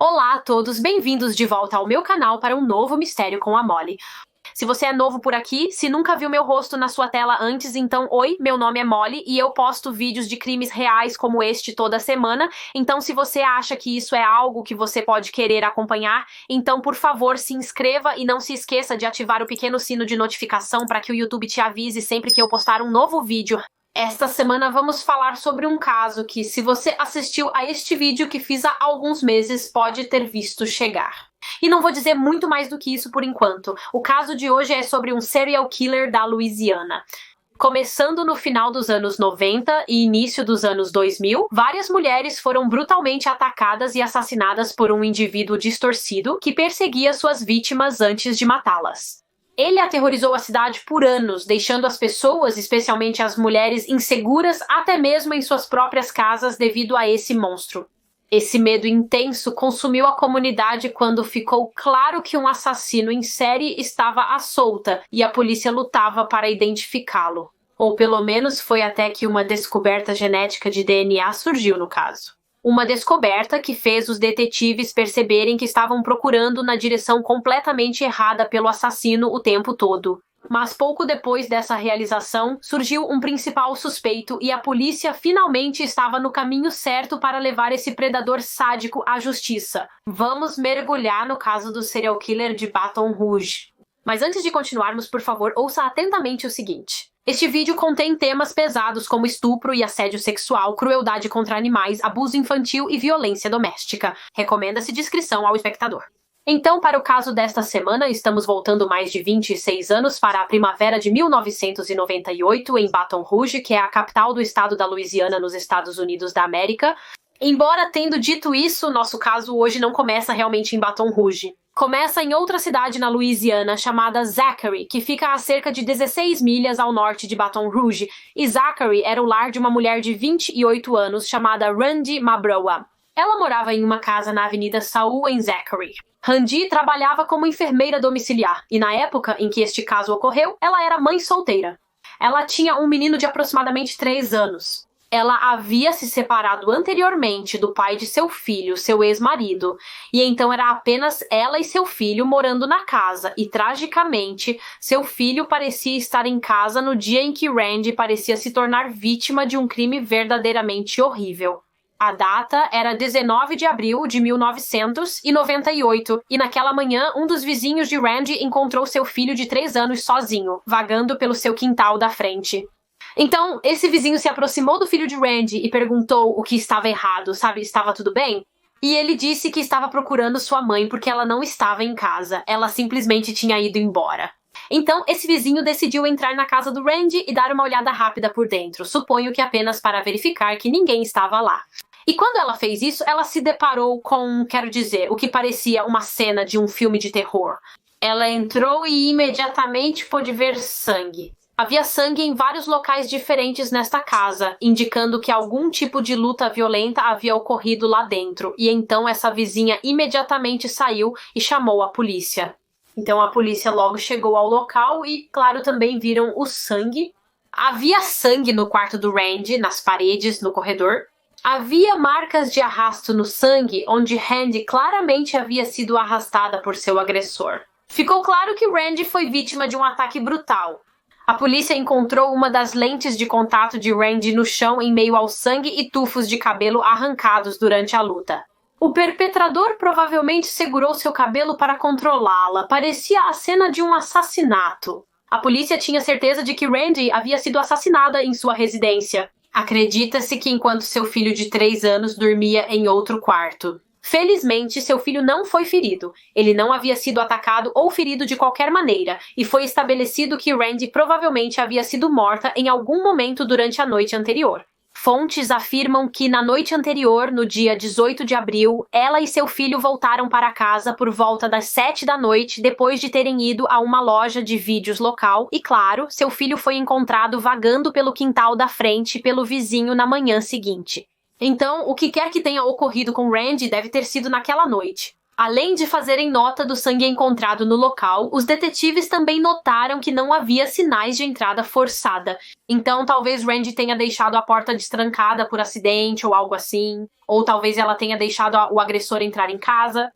Olá a todos, bem-vindos de volta ao meu canal para um novo mistério com a Molly. Se você é novo por aqui, se nunca viu meu rosto na sua tela antes, então oi, meu nome é Molly e eu posto vídeos de crimes reais como este toda semana, então se você acha que isso é algo que você pode querer acompanhar, então por favor se inscreva e não se esqueça de ativar o pequeno sino de notificação para que o YouTube te avise sempre que eu postar um novo vídeo. Esta semana vamos falar sobre um caso que, se você assistiu a este vídeo que fiz há alguns meses, pode ter visto chegar. E não vou dizer muito mais do que isso por enquanto. O caso de hoje é sobre um serial killer da Louisiana. Começando no final dos anos 90 e início dos anos 2000, várias mulheres foram brutalmente atacadas e assassinadas por um indivíduo distorcido que perseguia suas vítimas antes de matá-las. Ele aterrorizou a cidade por anos, deixando as pessoas, especialmente as mulheres, inseguras até mesmo em suas próprias casas devido a esse monstro. Esse medo intenso consumiu a comunidade quando ficou claro que um assassino em série estava à solta e a polícia lutava para identificá-lo. Ou pelo menos foi até que uma descoberta genética de DNA surgiu no caso. Uma descoberta que fez os detetives perceberem que estavam procurando na direção completamente errada pelo assassino o tempo todo. Mas pouco depois dessa realização, surgiu um principal suspeito e a polícia finalmente estava no caminho certo para levar esse predador sádico à justiça. Vamos mergulhar no caso do serial killer de Baton Rouge. Mas antes de continuarmos, por favor, ouça atentamente o seguinte. Este vídeo contém temas pesados como estupro e assédio sexual, crueldade contra animais, abuso infantil e violência doméstica. Recomenda-se discrição ao espectador. Então, para o caso desta semana, estamos voltando mais de 26 anos para a primavera de 1998 em Baton Rouge, que é a capital do estado da Louisiana nos Estados Unidos da América. Embora tendo dito isso, nosso caso hoje não começa realmente em Baton Rouge. Começa em outra cidade na Louisiana chamada Zachary, que fica a cerca de 16 milhas ao norte de Baton Rouge, e Zachary era o lar de uma mulher de 28 anos chamada Randy Mabroa. Ela morava em uma casa na Avenida Saul, em Zachary. Randy trabalhava como enfermeira domiciliar, e na época em que este caso ocorreu, ela era mãe solteira. Ela tinha um menino de aproximadamente 3 anos. Ela havia se separado anteriormente do pai de seu filho, seu ex-marido, e então era apenas ela e seu filho morando na casa, e tragicamente, seu filho parecia estar em casa no dia em que Randy parecia se tornar vítima de um crime verdadeiramente horrível. A data era 19 de abril de 1998, e naquela manhã um dos vizinhos de Randy encontrou seu filho de 3 anos sozinho, vagando pelo seu quintal da frente. Então, esse vizinho se aproximou do filho de Randy e perguntou o que estava errado, sabe? Estava tudo bem? E ele disse que estava procurando sua mãe porque ela não estava em casa. Ela simplesmente tinha ido embora. Então, esse vizinho decidiu entrar na casa do Randy e dar uma olhada rápida por dentro. Suponho que apenas para verificar que ninguém estava lá. E quando ela fez isso, ela se deparou com, quero dizer, o que parecia uma cena de um filme de terror. Ela entrou e imediatamente pôde ver sangue. Havia sangue em vários locais diferentes nesta casa, indicando que algum tipo de luta violenta havia ocorrido lá dentro, e então essa vizinha imediatamente saiu e chamou a polícia. Então a polícia logo chegou ao local e, claro, também viram o sangue. Havia sangue no quarto do Randy, nas paredes, no corredor. Havia marcas de arrasto no sangue, onde Randy claramente havia sido arrastada por seu agressor. Ficou claro que Randy foi vítima de um ataque brutal. A polícia encontrou uma das lentes de contato de Randy no chão em meio ao sangue e tufos de cabelo arrancados durante a luta. O perpetrador provavelmente segurou seu cabelo para controlá-la. Parecia a cena de um assassinato. A polícia tinha certeza de que Randy havia sido assassinada em sua residência. Acredita-se que enquanto seu filho de 3 anos dormia em outro quarto. Felizmente, seu filho não foi ferido. Ele não havia sido atacado ou ferido de qualquer maneira, e foi estabelecido que Randy provavelmente havia sido morta em algum momento durante a noite anterior. Fontes afirmam que na noite anterior, no dia 18 de abril, ela e seu filho voltaram para casa por volta das 7 da noite, depois de terem ido a uma loja de vídeos local, e claro, seu filho foi encontrado vagando pelo quintal da frente pelo vizinho na manhã seguinte. Então, o que quer que tenha ocorrido com Randy deve ter sido naquela noite. Além de fazerem nota do sangue encontrado no local, os detetives também notaram que não havia sinais de entrada forçada. Então, talvez Randy tenha deixado a porta destrancada por acidente ou algo assim. Ou talvez ela tenha deixado o agressor entrar em casa.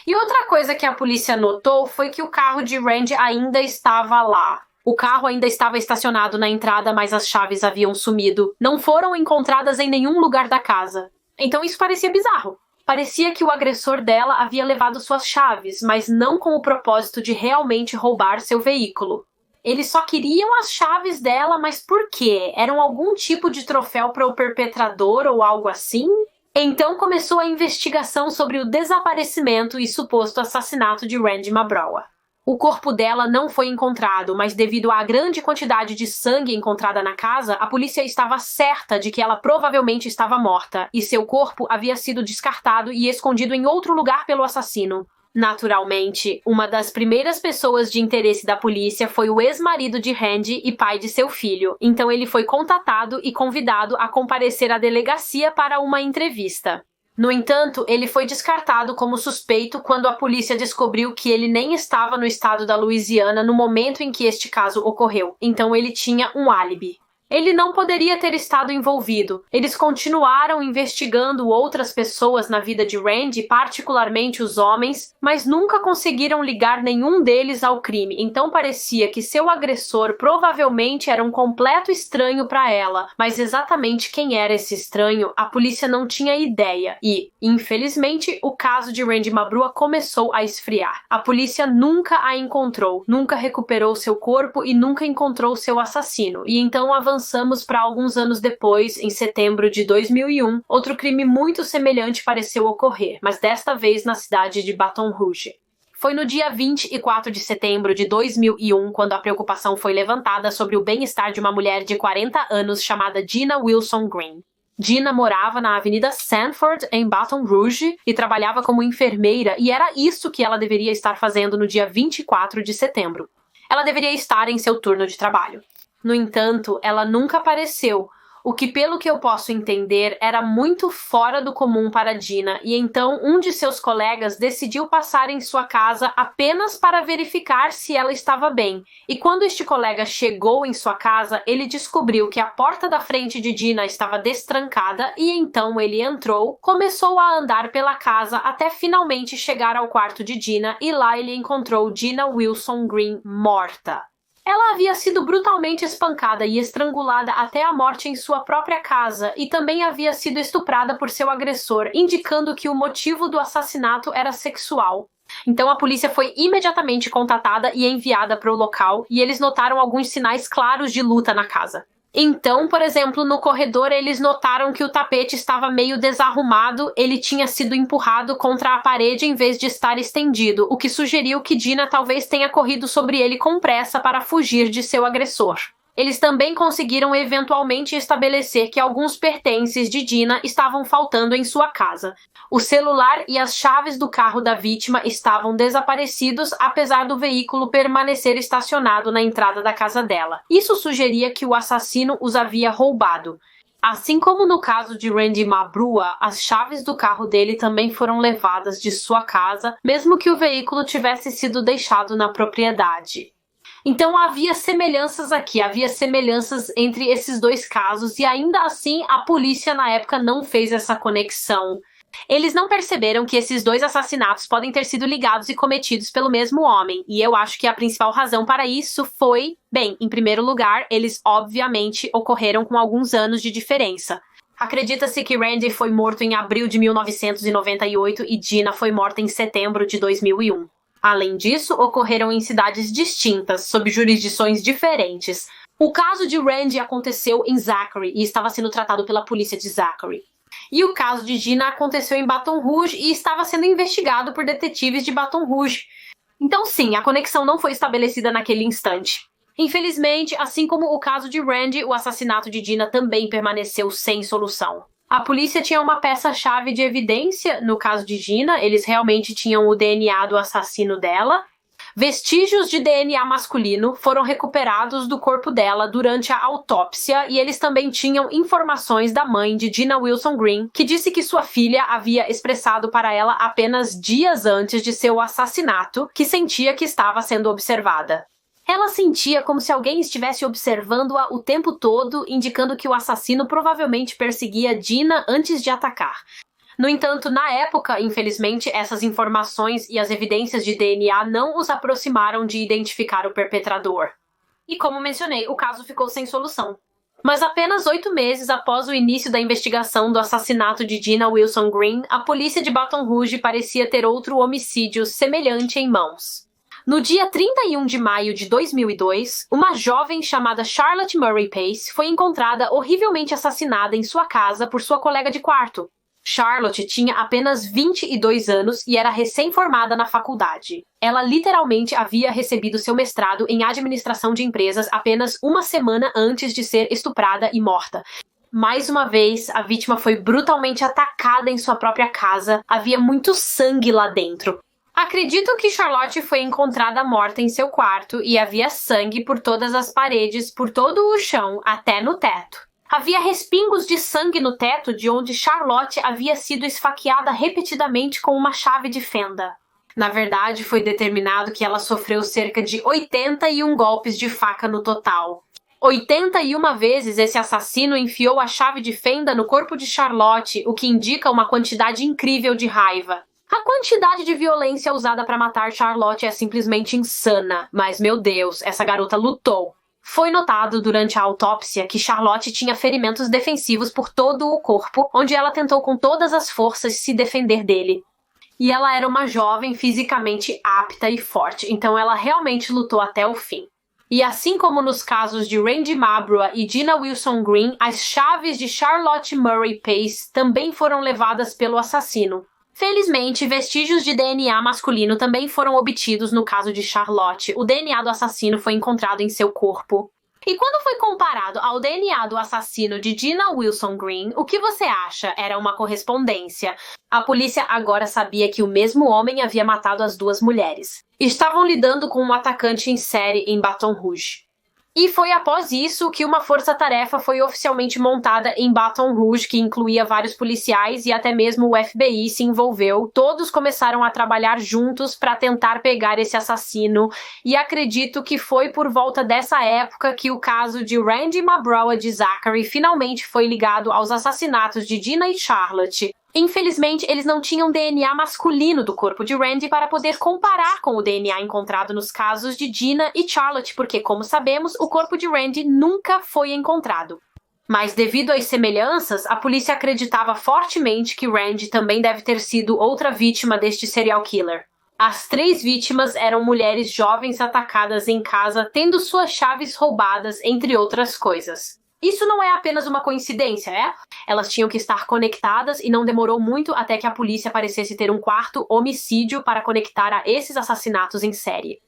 E outra coisa que a polícia notou foi que o carro de Randy ainda estava lá. O carro ainda estava estacionado na entrada, mas as chaves haviam sumido. Não foram encontradas em nenhum lugar da casa. Então isso parecia bizarro. Parecia que o agressor dela havia levado suas chaves, mas não com o propósito de realmente roubar seu veículo. Eles só queriam as chaves dela, mas por quê? Eram algum tipo de troféu para o perpetrador ou algo assim? Então começou a investigação sobre o desaparecimento e suposto assassinato de Randy Mabroua. O corpo dela não foi encontrado, mas devido à grande quantidade de sangue encontrada na casa, a polícia estava certa de que ela provavelmente estava morta, e seu corpo havia sido descartado e escondido em outro lugar pelo assassino. Naturalmente, uma das primeiras pessoas de interesse da polícia foi o ex-marido de Randy e pai de seu filho, então ele foi contatado e convidado a comparecer à delegacia para uma entrevista. No entanto, ele foi descartado como suspeito quando a polícia descobriu que ele nem estava no estado da Louisiana no momento em que este caso ocorreu, então ele tinha um álibi. Ele não poderia ter estado envolvido. Eles continuaram investigando outras pessoas na vida de Randy, particularmente os homens, mas nunca conseguiram ligar nenhum deles ao crime, então parecia que seu agressor provavelmente era um completo estranho para ela, mas exatamente quem era esse estranho, a polícia não tinha ideia e, infelizmente, o caso de Randy Mabroua começou a esfriar. A polícia nunca a encontrou, nunca recuperou seu corpo e nunca encontrou seu assassino, e então avançamos para alguns anos depois, em setembro de 2001, outro crime muito semelhante pareceu ocorrer, mas desta vez na cidade de Baton Rouge. Foi no dia 24 de setembro de 2001 quando a preocupação foi levantada sobre o bem-estar de uma mulher de 40 anos chamada Gina Wilson Green. Gina morava na Avenida Sanford, em Baton Rouge, e trabalhava como enfermeira, e era isso que ela deveria estar fazendo no dia 24 de setembro. Ela deveria estar em seu turno de trabalho. No entanto, ela nunca apareceu, o que, pelo que eu posso entender, era muito fora do comum para Gina, e então um de seus colegas decidiu passar em sua casa apenas para verificar se ela estava bem. E quando este colega chegou em sua casa, ele descobriu que a porta da frente de Gina estava destrancada e então ele entrou, começou a andar pela casa até finalmente chegar ao quarto de Gina e lá ele encontrou Gina Wilson Green morta. Ela havia sido brutalmente espancada e estrangulada até a morte em sua própria casa e também havia sido estuprada por seu agressor, indicando que o motivo do assassinato era sexual. Então a polícia foi imediatamente contatada e enviada para o local e eles notaram alguns sinais claros de luta na casa. Então, por exemplo, no corredor eles notaram que o tapete estava meio desarrumado, ele tinha sido empurrado contra a parede em vez de estar estendido, o que sugeriu que Gina talvez tenha corrido sobre ele com pressa para fugir de seu agressor. Eles também conseguiram eventualmente estabelecer que alguns pertences de Gina estavam faltando em sua casa. O celular e as chaves do carro da vítima estavam desaparecidos, apesar do veículo permanecer estacionado na entrada da casa dela. Isso sugeria que o assassino os havia roubado. Assim como no caso de Randy Mabroua, as chaves do carro dele também foram levadas de sua casa, mesmo que o veículo tivesse sido deixado na propriedade. Então havia semelhanças aqui, havia semelhanças entre esses dois casos e ainda assim a polícia na época não fez essa conexão. Eles não perceberam que esses dois assassinatos podem ter sido ligados e cometidos pelo mesmo homem, e eu acho que a principal razão para isso foi, bem, em primeiro lugar, eles obviamente ocorreram com alguns anos de diferença. Acredita-se que Randy foi morto em abril de 1998 e Gina foi morta em setembro de 2001. Além disso, ocorreram em cidades distintas, sob jurisdições diferentes. O caso de Randy aconteceu em Zachary e estava sendo tratado pela polícia de Zachary. E o caso de Gina aconteceu em Baton Rouge e estava sendo investigado por detetives de Baton Rouge. Então sim, a conexão não foi estabelecida naquele instante. Infelizmente, assim como o caso de Randy, o assassinato de Gina também permaneceu sem solução. A polícia tinha uma peça-chave de evidência no caso de Gina, eles realmente tinham o DNA do assassino dela, Vestígios de DNA masculino foram recuperados do corpo dela durante a autópsia e eles também tinham informações da mãe de Gina Wilson Green, que disse que sua filha havia expressado para ela apenas dias antes de seu assassinato que sentia que estava sendo observada. Ela sentia como se alguém estivesse observando-a o tempo todo, indicando que o assassino provavelmente perseguia Gina antes de atacar. No entanto, na época, infelizmente, essas informações e as evidências de DNA não os aproximaram de identificar o perpetrador. E como mencionei, o caso ficou sem solução. Mas apenas 8 meses após o início da investigação do assassinato de Gina Wilson Green, a polícia de Baton Rouge parecia ter outro homicídio semelhante em mãos. No dia 31 de maio de 2002, uma jovem chamada Charlotte Murray Pace foi encontrada horrivelmente assassinada em sua casa por sua colega de quarto. Charlotte tinha apenas 22 anos e era recém-formada na faculdade. Ela literalmente havia recebido seu mestrado em administração de empresas apenas uma semana antes de ser estuprada e morta. Mais uma vez, a vítima foi brutalmente atacada em sua própria casa. Havia muito sangue lá dentro. Acredito que Charlotte foi encontrada morta em seu quarto e havia sangue por todas as paredes, por todo o chão, até no teto. Havia respingos de sangue no teto de onde Charlotte havia sido esfaqueada repetidamente com uma chave de fenda. Na verdade, foi determinado que ela sofreu cerca de 81 golpes de faca no total. 81 vezes esse assassino enfiou a chave de fenda no corpo de Charlotte, o que indica uma quantidade incrível de raiva. A quantidade de violência usada para matar Charlotte é simplesmente insana, mas meu Deus, essa garota lutou. Foi notado durante a autópsia que Charlotte tinha ferimentos defensivos por todo o corpo, onde ela tentou com todas as forças se defender dele. E ela era uma jovem fisicamente apta e forte, então ela realmente lutou até o fim. E assim como nos casos de Randy Mabrough e Gina Wilson Green, as chaves de Charlotte Murray Pace também foram levadas pelo assassino. Felizmente, vestígios de DNA masculino também foram obtidos no caso de Charlotte. O DNA do assassino foi encontrado em seu corpo. E quando foi comparado ao DNA do assassino de Gina Wilson Green, o que você acha? Era uma correspondência. A polícia agora sabia que o mesmo homem havia matado as duas mulheres. Estavam lidando com um atacante em série em Baton Rouge. E foi após isso que uma força-tarefa foi oficialmente montada em Baton Rouge, que incluía vários policiais e até mesmo o FBI se envolveu. Todos começaram a trabalhar juntos para tentar pegar esse assassino. E acredito que foi por volta dessa época que o caso de Randy Mabrough de Zachary finalmente foi ligado aos assassinatos de Gina e Charlotte. Infelizmente, eles não tinham DNA masculino do corpo de Randy para poder comparar com o DNA encontrado nos casos de Gina e Charlotte, porque, como sabemos, o corpo de Randy nunca foi encontrado. Mas, devido às semelhanças, a polícia acreditava fortemente que Randy também deve ter sido outra vítima deste serial killer. As 3 vítimas eram mulheres jovens atacadas em casa, tendo suas chaves roubadas, entre outras coisas. Isso não é apenas uma coincidência, é? Elas tinham que estar conectadas e não demorou muito até que a polícia parecesse ter um quarto homicídio para conectar a esses assassinatos em série.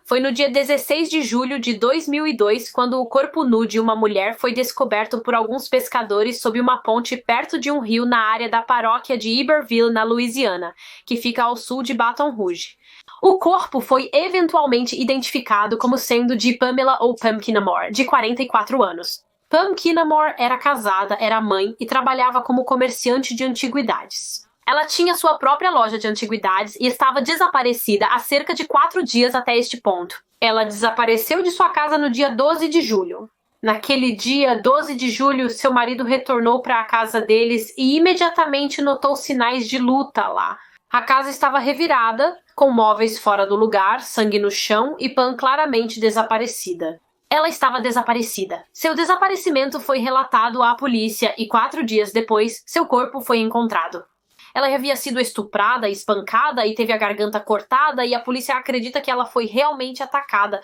Foi no dia 16 de julho de 2002 quando o corpo nu de uma mulher foi descoberto por alguns pescadores sob uma ponte perto de um rio na área da paróquia de Iberville, na Louisiana, que fica ao sul de Baton Rouge. O corpo foi eventualmente identificado como sendo de Pamela ou Pam Kinamore, de 44 anos. Pam Kinamore era casada, era mãe e trabalhava como comerciante de antiguidades. Ela tinha sua própria loja de antiguidades e estava desaparecida há cerca de 4 dias até este ponto. Ela desapareceu de sua casa no dia 12 de julho. Naquele dia, 12 de julho, seu marido retornou para a casa deles e imediatamente notou sinais de luta lá. A casa estava revirada, com móveis fora do lugar, sangue no chão e Pam claramente desaparecida. Ela estava desaparecida. Seu desaparecimento foi relatado à polícia e 4 dias depois, seu corpo foi encontrado. Ela havia sido estuprada, espancada e teve a garganta cortada e a polícia acredita que ela foi realmente atacada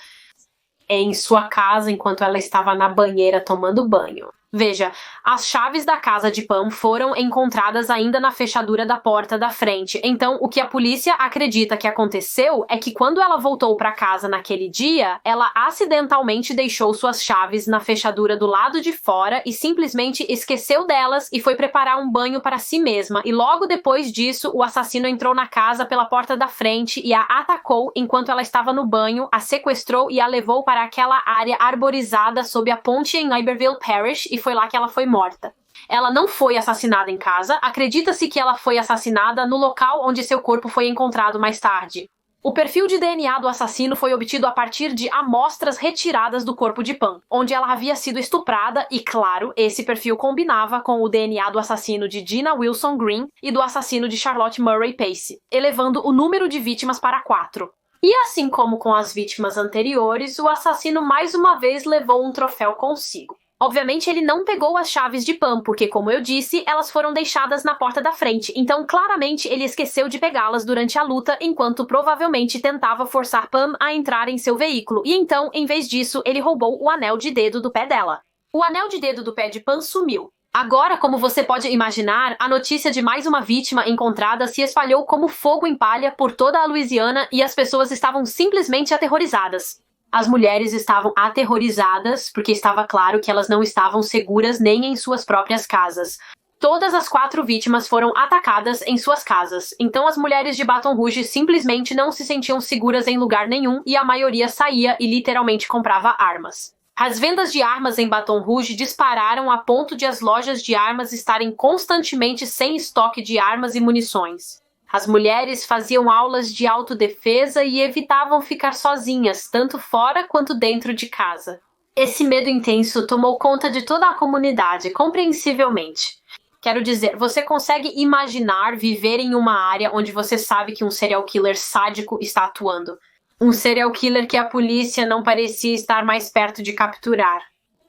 em sua casa enquanto ela estava na banheira tomando banho. Veja, as chaves da casa de Pam foram encontradas ainda na fechadura da porta da frente. Então, o que a polícia acredita que aconteceu é que quando ela voltou para casa naquele dia, ela acidentalmente deixou suas chaves na fechadura do lado de fora e simplesmente esqueceu delas e foi preparar um banho para si mesma. E logo depois disso, o assassino entrou na casa pela porta da frente e a atacou enquanto ela estava no banho, a sequestrou e a levou para aquela área arborizada sob a ponte em Iberville Parish e foi lá que ela foi morta. Ela não foi assassinada em casa, acredita-se que ela foi assassinada no local onde seu corpo foi encontrado mais tarde. O perfil de DNA do assassino foi obtido a partir de amostras retiradas do corpo de Pam, onde ela havia sido estuprada e, claro, esse perfil combinava com o DNA do assassino de Gina Wilson Green e do assassino de Charlotte Murray Pace, elevando o número de vítimas para 4. E assim como com as vítimas anteriores, o assassino mais uma vez levou um troféu consigo. Obviamente, ele não pegou as chaves de Pam, porque, como eu disse, elas foram deixadas na porta da frente, então claramente ele esqueceu de pegá-las durante a luta, enquanto provavelmente tentava forçar Pam a entrar em seu veículo, e então, em vez disso, ele roubou o anel de dedo do pé dela. O anel de dedo do pé de Pam sumiu. Agora, como você pode imaginar, a notícia de mais uma vítima encontrada se espalhou como fogo em palha por toda a Louisiana e as pessoas estavam simplesmente aterrorizadas. As mulheres estavam aterrorizadas porque estava claro que elas não estavam seguras nem em suas próprias casas. Todas as 4 vítimas foram atacadas em suas casas, então as mulheres de Baton Rouge simplesmente não se sentiam seguras em lugar nenhum e a maioria saía e literalmente comprava armas. As vendas de armas em Baton Rouge dispararam a ponto de as lojas de armas estarem constantemente sem estoque de armas e munições. As mulheres faziam aulas de autodefesa e evitavam ficar sozinhas, tanto fora quanto dentro de casa. Esse medo intenso tomou conta de toda a comunidade, compreensivelmente. Quero dizer, você consegue imaginar viver em uma área onde você sabe que um serial killer sádico está atuando? Um serial killer que a polícia não parecia estar mais perto de capturar.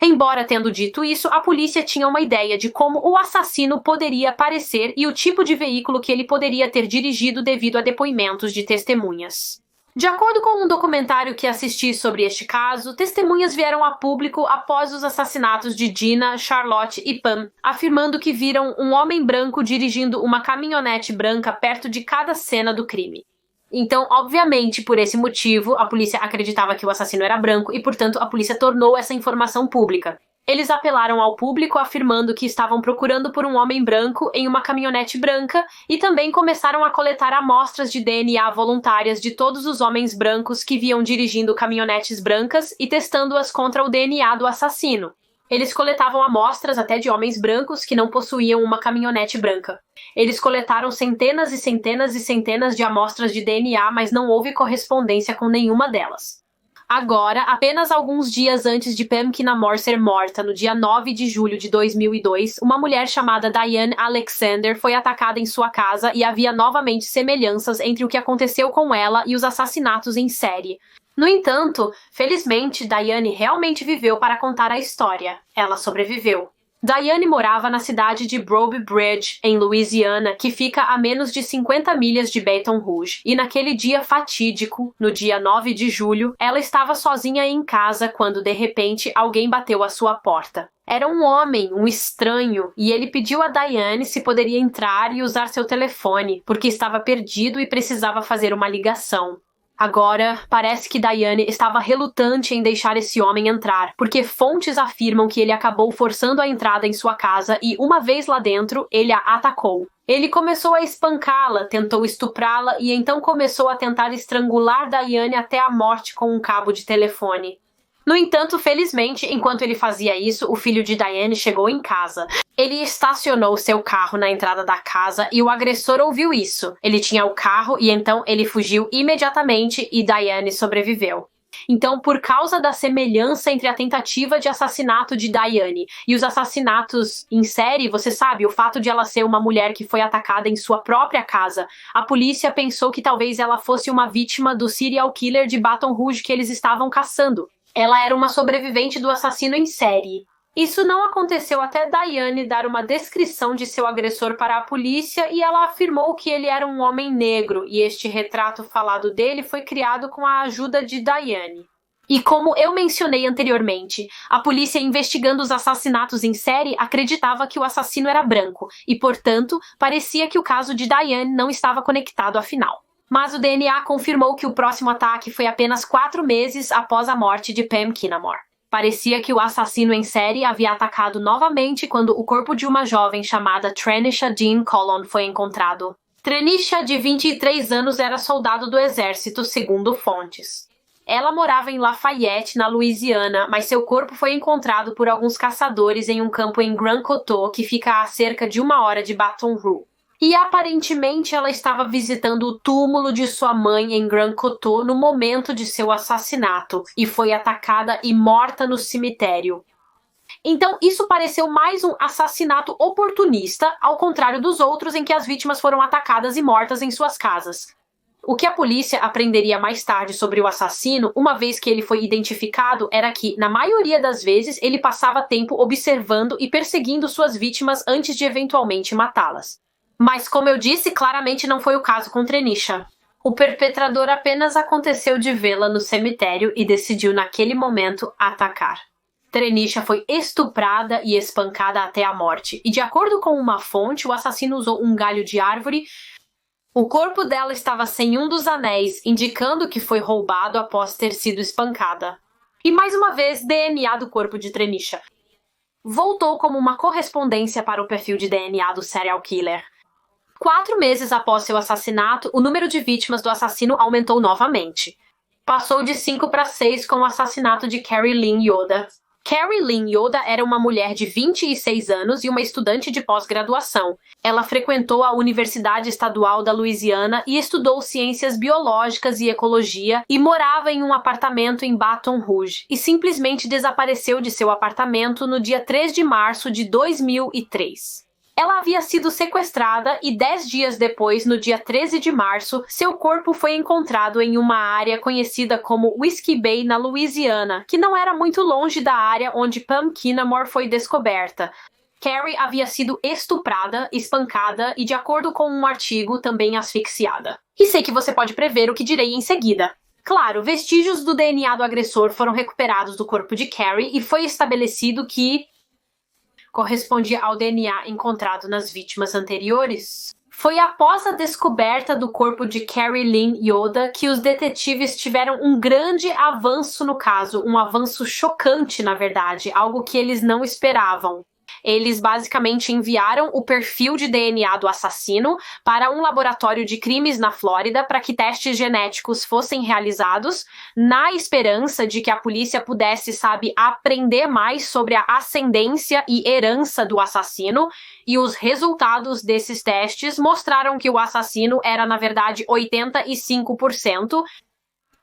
Embora tendo dito isso, a polícia tinha uma ideia de como o assassino poderia aparecer e o tipo de veículo que ele poderia ter dirigido devido a depoimentos de testemunhas. De acordo com um documentário que assisti sobre este caso, testemunhas vieram a público após os assassinatos de Gina, Charlotte e Pam, afirmando que viram um homem branco dirigindo uma caminhonete branca perto de cada cena do crime. Então, obviamente, por esse motivo, a polícia acreditava que o assassino era branco e, portanto, a polícia tornou essa informação pública. Eles apelaram ao público afirmando que estavam procurando por um homem branco em uma caminhonete branca e também começaram a coletar amostras de DNA voluntárias de todos os homens brancos que viam dirigindo caminhonetes brancas e testando-as contra o DNA do assassino. Eles coletavam amostras até de homens brancos que não possuíam uma caminhonete branca. Eles coletaram centenas e centenas e centenas de amostras de DNA, mas não houve correspondência com nenhuma delas. Agora, apenas alguns dias antes de Pam Kinamore ser morta, no dia 9 de julho de 2002, uma mulher chamada Diane Alexander foi atacada em sua casa e havia novamente semelhanças entre o que aconteceu com ela e os assassinatos em série. No entanto, felizmente, Diane realmente viveu para contar a história. Ela sobreviveu. Diane morava na cidade de Broby Bridge, em Louisiana, que fica a menos de 50 milhas de Baton Rouge. E naquele dia fatídico, no dia 9 de julho, ela estava sozinha em casa quando, de repente, alguém bateu à sua porta. Era um homem, um estranho, e ele pediu a Diane se poderia entrar e usar seu telefone, porque estava perdido e precisava fazer uma ligação. Agora, parece que Diane estava relutante em deixar esse homem entrar, porque fontes afirmam que ele acabou forçando a entrada em sua casa e, uma vez lá dentro, ele a atacou. Ele começou a espancá-la, tentou estuprá-la e então começou a tentar estrangular Diane até a morte com um cabo de telefone. No entanto, felizmente, enquanto ele fazia isso, o filho de Diane chegou em casa. Ele estacionou seu carro na entrada da casa e o agressor ouviu isso. Ele tinha o carro e então ele fugiu imediatamente e Diane sobreviveu. Então, por causa da semelhança entre a tentativa de assassinato de Diane e os assassinatos em série, você sabe, o fato de ela ser uma mulher que foi atacada em sua própria casa, a polícia pensou que talvez ela fosse uma vítima do serial killer de Baton Rouge que eles estavam caçando. Ela era uma sobrevivente do assassino em série. Isso não aconteceu até Diane dar uma descrição de seu agressor para a polícia e ela afirmou que ele era um homem negro e este retrato falado dele foi criado com a ajuda de Diane. E como eu mencionei anteriormente, a polícia investigando os assassinatos em série acreditava que o assassino era branco e, portanto, parecia que o caso de Diane não estava conectado afinal. Mas o DNA confirmou que o próximo ataque foi apenas 4 meses após a morte de Pam Kinamore. Parecia que o assassino em série havia atacado novamente quando o corpo de uma jovem chamada Trenisha Jean Colon foi encontrado. Trenisha, de 23 anos, era soldado do exército, segundo fontes. Ela morava em Lafayette, na Louisiana, mas seu corpo foi encontrado por alguns caçadores em um campo em Grand Coteau, que fica a cerca de 1 hora de Baton Rouge. E aparentemente ela estava visitando o túmulo de sua mãe em Grand Coteau no momento de seu assassinato e foi atacada e morta no cemitério. Então isso pareceu mais um assassinato oportunista, ao contrário dos outros em que as vítimas foram atacadas e mortas em suas casas. O que a polícia aprenderia mais tarde sobre o assassino, uma vez que ele foi identificado, era que, na maioria das vezes, ele passava tempo observando e perseguindo suas vítimas antes de eventualmente matá-las. Mas, como eu disse, claramente não foi o caso com Trenisha. O perpetrador apenas aconteceu de vê-la no cemitério e decidiu, naquele momento, atacar. Trenisha foi estuprada e espancada até a morte, e de acordo com uma fonte, o assassino usou um galho de árvore. O corpo dela estava sem um dos anéis, indicando que foi roubado após ter sido espancada. E mais uma vez, DNA do corpo de Trenisha voltou como uma correspondência para o perfil de DNA do serial killer. 4 meses após seu assassinato, o número de vítimas do assassino aumentou novamente. Passou de 5 para 6 com o assassinato de Carrie Lynn Yoda. Carrie Lynn Yoda era uma mulher de 26 anos e uma estudante de pós-graduação. Ela frequentou a Universidade Estadual da Louisiana e estudou ciências biológicas e ecologia e morava em um apartamento em Baton Rouge e simplesmente desapareceu de seu apartamento no dia 3 de março de 2003. Ela havia sido sequestrada e 10 dias depois, no dia 13 de março, seu corpo foi encontrado em uma área conhecida como Whiskey Bay, na Louisiana, que não era muito longe da área onde Pam Kinamore foi descoberta. Carrie havia sido estuprada, espancada e, de acordo com um artigo, também asfixiada. E sei que você pode prever o que direi em seguida. Claro, vestígios do DNA do agressor foram recuperados do corpo de Carrie e foi estabelecido que correspondia ao DNA encontrado nas vítimas anteriores. Foi após a descoberta do corpo de Carrie Lynn Yoda que os detetives tiveram um grande avanço no caso, um avanço chocante, na verdade, algo que eles não esperavam. Eles basicamente enviaram o perfil de DNA do assassino para um laboratório de crimes na Flórida para que testes genéticos fossem realizados, na esperança de que a polícia pudesse, aprender mais sobre a ascendência e herança do assassino, e os resultados desses testes mostraram que o assassino era, na verdade, 85%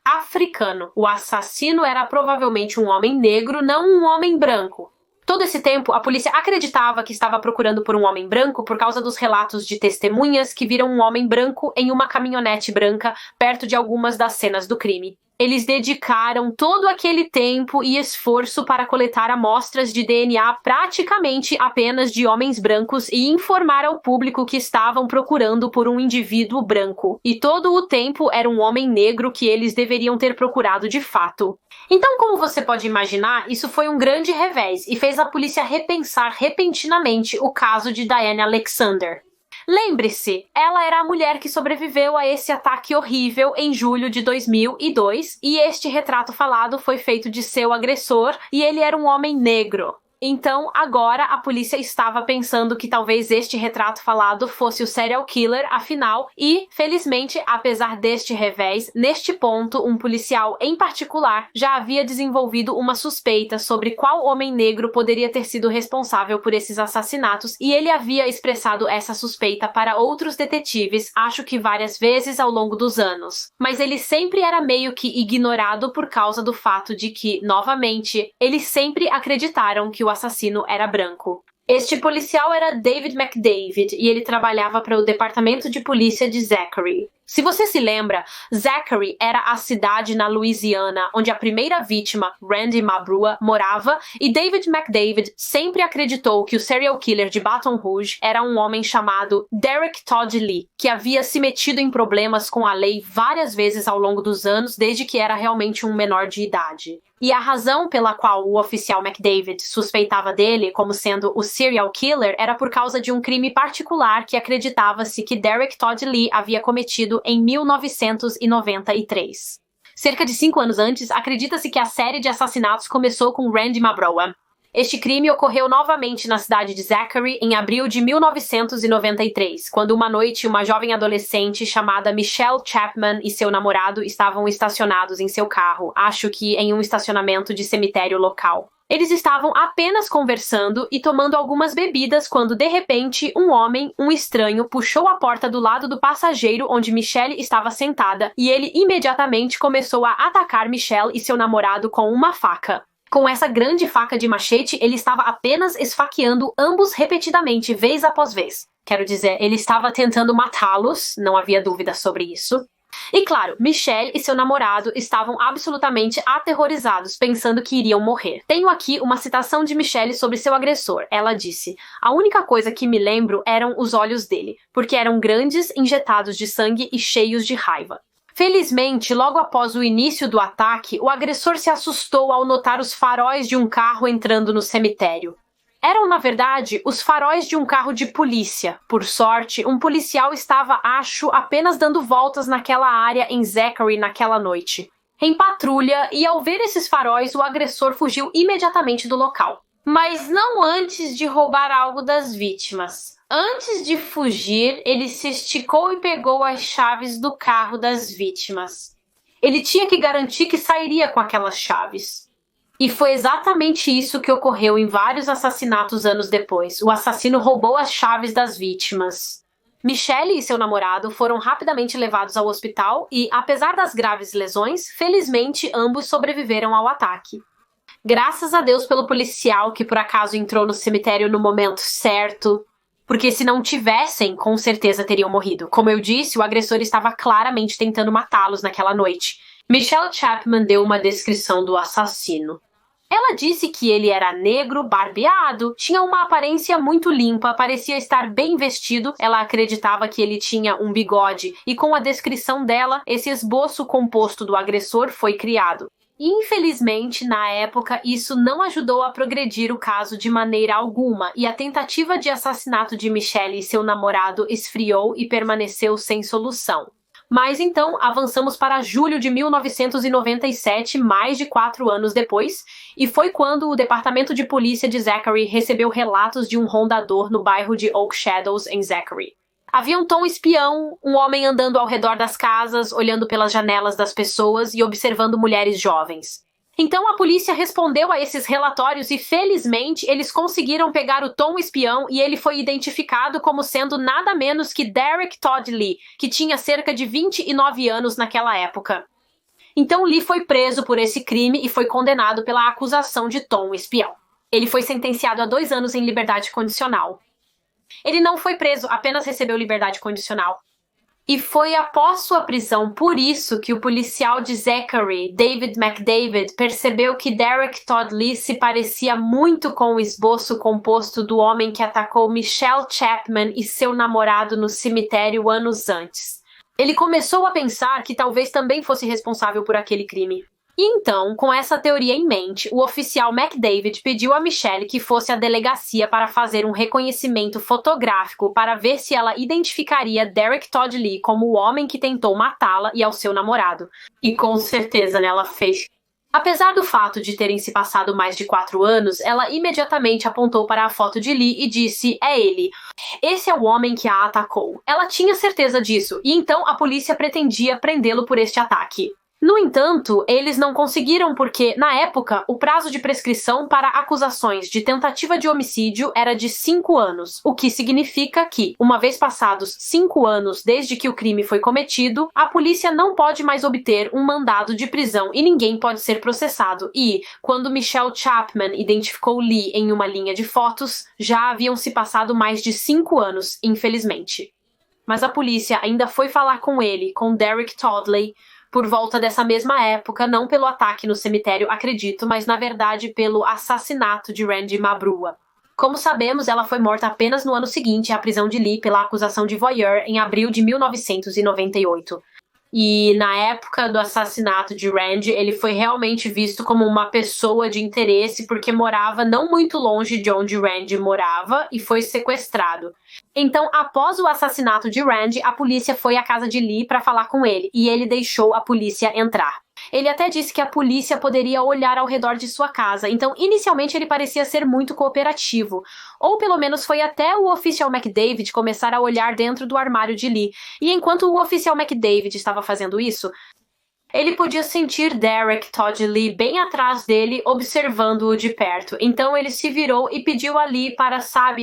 africano. O assassino era provavelmente um homem negro, não um homem branco. Todo esse tempo, a polícia acreditava que estava procurando por um homem branco por causa dos relatos de testemunhas que viram um homem branco em uma caminhonete branca perto de algumas das cenas do crime. Eles dedicaram todo aquele tempo e esforço para coletar amostras de DNA praticamente apenas de homens brancos e informar ao público que estavam procurando por um indivíduo branco. E todo o tempo era um homem negro que eles deveriam ter procurado de fato. Então, como você pode imaginar, isso foi um grande revés e fez a polícia repensar repentinamente o caso de Diane Alexander. Lembre-se, ela era a mulher que sobreviveu a esse ataque horrível em julho de 2002 e este retrato falado foi feito de seu agressor e ele era um homem negro. Então, agora a polícia estava pensando que talvez este retrato falado fosse o serial killer, afinal, e, felizmente, apesar deste revés, neste ponto, um policial em particular já havia desenvolvido uma suspeita sobre qual homem negro poderia ter sido responsável por esses assassinatos e ele havia expressado essa suspeita para outros detetives, acho que várias vezes ao longo dos anos. Mas ele sempre era meio que ignorado por causa do fato de que, novamente, eles sempre acreditaram que o assassino era branco. Este policial era David McDavid e ele trabalhava para o departamento de polícia de Zachary. Se você se lembra, Zachary era a cidade na Louisiana onde a primeira vítima, Randy Mabrua, morava, e David McDavid sempre acreditou que o serial killer de Baton Rouge era um homem chamado Derek Todd Lee, que havia se metido em problemas com a lei várias vezes ao longo dos anos, desde que era realmente um menor de idade. E a razão pela qual o oficial McDavid suspeitava dele como sendo o serial killer era por causa de um crime particular que acreditava-se que Derek Todd Lee havia cometido em 1993. Cerca de 5 anos antes, acredita-se que a série de assassinatos começou com Randy Mabrua. Este crime ocorreu novamente na cidade de Zachary em abril de 1993, quando uma noite uma jovem adolescente chamada Michelle Chapman e seu namorado estavam estacionados em seu carro, acho que em um estacionamento de cemitério local. Eles estavam apenas conversando e tomando algumas bebidas quando, de repente, um homem, um estranho, puxou a porta do lado do passageiro onde Michelle estava sentada e ele imediatamente começou a atacar Michelle e seu namorado com uma faca. Com essa grande faca de machete, ele estava apenas esfaqueando ambos repetidamente, vez após vez. Quero dizer, ele estava tentando matá-los, não havia dúvida sobre isso. E claro, Michelle e seu namorado estavam absolutamente aterrorizados, pensando que iriam morrer. Tenho aqui uma citação de Michelle sobre seu agressor. Ela disse: "A única coisa que me lembro eram os olhos dele, porque eram grandes, injetados de sangue e cheios de raiva." Felizmente, logo após o início do ataque, o agressor se assustou ao notar os faróis de um carro entrando no cemitério. Eram, na verdade, os faróis de um carro de polícia. Por sorte, um policial estava, acho, apenas dando voltas naquela área em Zachary naquela noite, em patrulha, e ao ver esses faróis, o agressor fugiu imediatamente do local. Mas não antes de roubar algo das vítimas. Antes de fugir, ele se esticou e pegou as chaves do carro das vítimas. Ele tinha que garantir que sairia com aquelas chaves. E foi exatamente isso que ocorreu em vários assassinatos anos depois. O assassino roubou as chaves das vítimas. Michelle e seu namorado foram rapidamente levados ao hospital e, apesar das graves lesões, felizmente ambos sobreviveram ao ataque. Graças a Deus pelo policial que por acaso entrou no cemitério no momento certo, porque se não tivessem, com certeza teriam morrido. Como eu disse, o agressor estava claramente tentando matá-los naquela noite. Michelle Chapman deu uma descrição do assassino. Ela disse que ele era negro, barbeado, tinha uma aparência muito limpa, parecia estar bem vestido, ela acreditava que ele tinha um bigode, e com a descrição dela, esse esboço composto do agressor foi criado. Infelizmente, na época, isso não ajudou a progredir o caso de maneira alguma, e a tentativa de assassinato de Michelle e seu namorado esfriou e permaneceu sem solução. Mas então, avançamos para julho de 1997, mais de 4 anos depois, e foi quando o Departamento de Polícia de Zachary recebeu relatos de um rondador no bairro de Oak Shadows, em Zachary. Havia um tom espião, um homem andando ao redor das casas, olhando pelas janelas das pessoas e observando mulheres jovens. Então a polícia respondeu a esses relatórios e, felizmente, eles conseguiram pegar o tom espião e ele foi identificado como sendo nada menos que Derek Todd Lee, que tinha cerca de 29 anos naquela época. Então Lee foi preso por esse crime e foi condenado pela acusação de tom espião. Ele foi sentenciado a 2 anos em liberdade condicional. Ele não foi preso, apenas recebeu liberdade condicional. E foi após sua prisão por isso que o policial de Zachary, David McDavid, percebeu que Derek Todd Lee se parecia muito com o esboço composto do homem que atacou Michelle Chapman e seu namorado no cemitério anos antes. Ele começou a pensar que talvez também fosse responsável por aquele crime. E então, com essa teoria em mente, o oficial McDavid pediu a Michelle que fosse à delegacia para fazer um reconhecimento fotográfico para ver se ela identificaria Derek Todd Lee como o homem que tentou matá-la e ao seu namorado. E com certeza, ela fez. Apesar do fato de terem se passado mais de 4 anos, ela imediatamente apontou para a foto de Lee e disse: "É ele. Esse é o homem que a atacou." Ela tinha certeza disso, e então a polícia pretendia prendê-lo por este ataque. No entanto, eles não conseguiram porque, na época, o prazo de prescrição para acusações de tentativa de homicídio era de 5 anos, o que significa que, uma vez passados 5 anos desde que o crime foi cometido, a polícia não pode mais obter um mandado de prisão e ninguém pode ser processado. E, quando Michelle Chapman identificou Lee em uma linha de fotos, já haviam se passado mais de 5 anos, infelizmente. Mas a polícia ainda foi falar com ele, com Derek Toddley, por volta dessa mesma época, não pelo ataque no cemitério, acredito, mas na verdade pelo assassinato de Randy Mabrua. Como sabemos, ela foi morta apenas no ano seguinte à prisão de Lee pela acusação de voyeur em abril de 1998. E na época do assassinato de Randy, ele foi realmente visto como uma pessoa de interesse porque morava não muito longe de onde Randy morava e foi sequestrado. Então, após o assassinato de Randy, a polícia foi à casa de Lee para falar com ele e ele deixou a polícia entrar. Ele até disse que a polícia poderia olhar ao redor de sua casa, então inicialmente ele parecia ser muito cooperativo. Ou pelo menos foi até o oficial McDavid começar a olhar dentro do armário de Lee. E enquanto o oficial McDavid estava fazendo isso, ele podia sentir Derek Toddley bem atrás dele, observando-o de perto. Então ele se virou e pediu a Lee para,